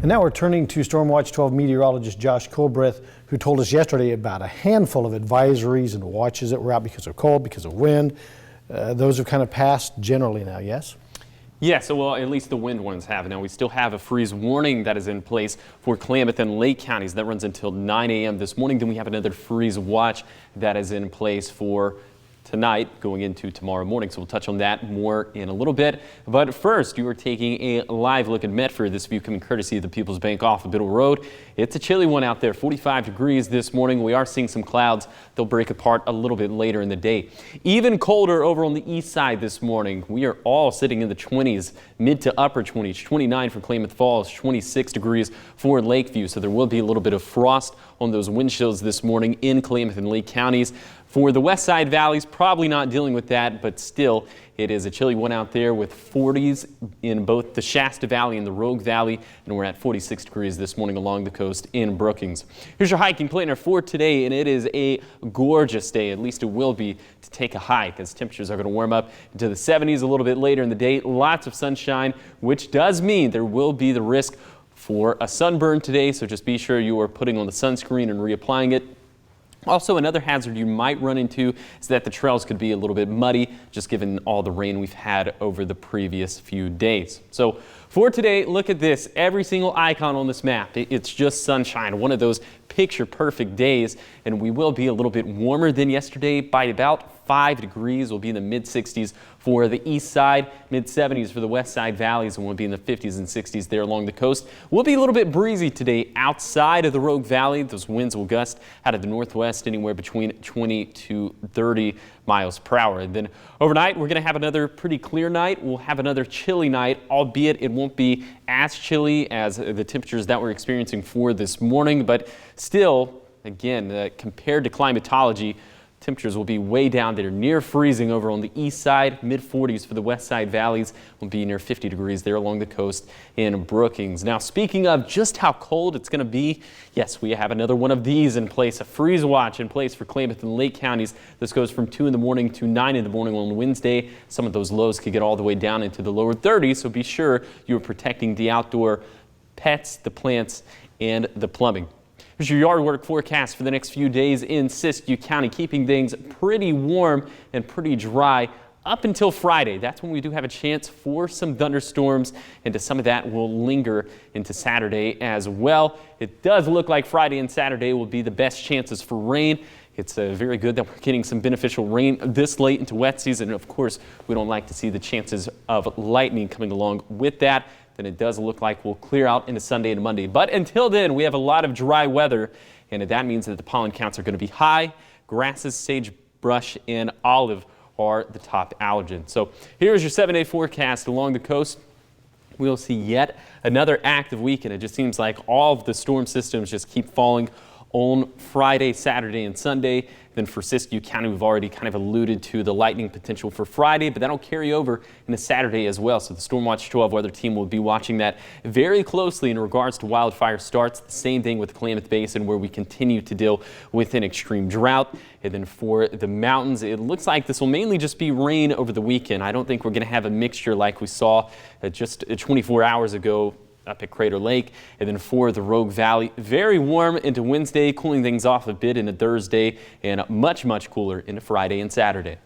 And now we're turning to Stormwatch 12 meteorologist Josh Colbreth, who told us yesterday about a handful of advisories and watches that were out because of cold, because of wind. Those have kind of passed generally now, yes? Yeah, so well, at least the wind ones have. Now, we still have a freeze warning that is in place for Klamath and Lake counties. That runs until 9 a.m. this morning. Then we have another freeze watch that is in place for tonight going into tomorrow morning. So we'll touch on that more in a little bit. But first, you are taking a live look at Medford. This view coming courtesy of the People's Bank off of Biddle Road. It's a chilly one out there, 45 degrees this morning. We are seeing some clouds. They'll break apart a little bit later in the day. Even colder over on the east side this morning. We are all sitting in the 20s, mid to upper 20s, 29 for Klamath Falls, 26 degrees for Lakeview. So there will be a little bit of frost on those wind chills this morning in Klamath and Lake counties. For the west side valleys, probably not dealing with that, but still, it is a chilly one out there with 40s in both the Shasta Valley and the Rogue Valley, and we're at 46 degrees this morning along the coast in Brookings. Here's your hiking planner for today, and it is a gorgeous day, at least it will be, to take a hike as temperatures are going to warm up into the 70s a little bit later in the day. Lots of sunshine, which does mean there will be the risk for a sunburn today, so just be sure you are putting on the sunscreen and reapplying it. Also, another hazard you might run into is that the trails could be a little bit muddy, just given all the rain we've had over the previous few days. So for today, look at this. Every single icon on this map, it's just sunshine, one of those picture-perfect days, and we will be a little bit warmer than yesterday by about 5 degrees. We'll be in the mid-60s for the east side, mid-70s for the west side valleys, and we'll be in the 50s and 60s there along the coast. We'll be a little bit breezy today outside of the Rogue Valley. Those winds will gust out of the northwest anywhere between 20 to 30 miles per hour. And then overnight, we're going to have another pretty clear night. We'll have another chilly night, albeit it won't be as chilly as the temperatures that we're experiencing for this morning, but still, again, compared to climatology, temperatures will be way down there, near freezing over on the east side, mid-40s for the west side valleys. Will be near 50 degrees there along the coast in Brookings. Now, speaking of just how cold it's going to be, yes, we have another one of these in place, a freeze watch in place for Klamath and Lake counties. This goes from 2 in the morning to 9 in the morning on Wednesday. Some of those lows could get all the way down into the lower 30s, so be sure you're protecting the outdoor pets, the plants, and the plumbing. Here's your yard work forecast for the next few days in Siskiyou County, keeping things pretty warm and pretty dry up until Friday. That's when we do have a chance for some thunderstorms, and some of that will linger into Saturday as well. It does look like Friday and Saturday will be the best chances for rain. It's very good that we're getting some beneficial rain this late into wet season. And of course, we don't like to see the chances of lightning coming along with that. Then it does look like we'll clear out into Sunday and Monday. But until then, we have a lot of dry weather, and that means that the pollen counts are going to be high. Grasses, sagebrush, and olive are the top allergens. So here's your 7-day forecast along the coast. We'll see yet another active weekend. It just seems like all of the storm systems just keep falling on Friday, Saturday, and Sunday. Then for Siskiyou County, we've already kind of alluded to the lightning potential for Friday, but that'll carry over into Saturday as well. So the Stormwatch 12 weather team will be watching that very closely in regards to wildfire starts. The same thing with the Klamath Basin, where we continue to deal with an extreme drought. And then for the mountains, it looks like this will mainly just be rain over the weekend. I don't think we're going to have a mixture like we saw just 24 hours ago up at Crater Lake. And then for the Rogue Valley, very warm into Wednesday, cooling things off a bit into Thursday, and much, much cooler into Friday and Saturday.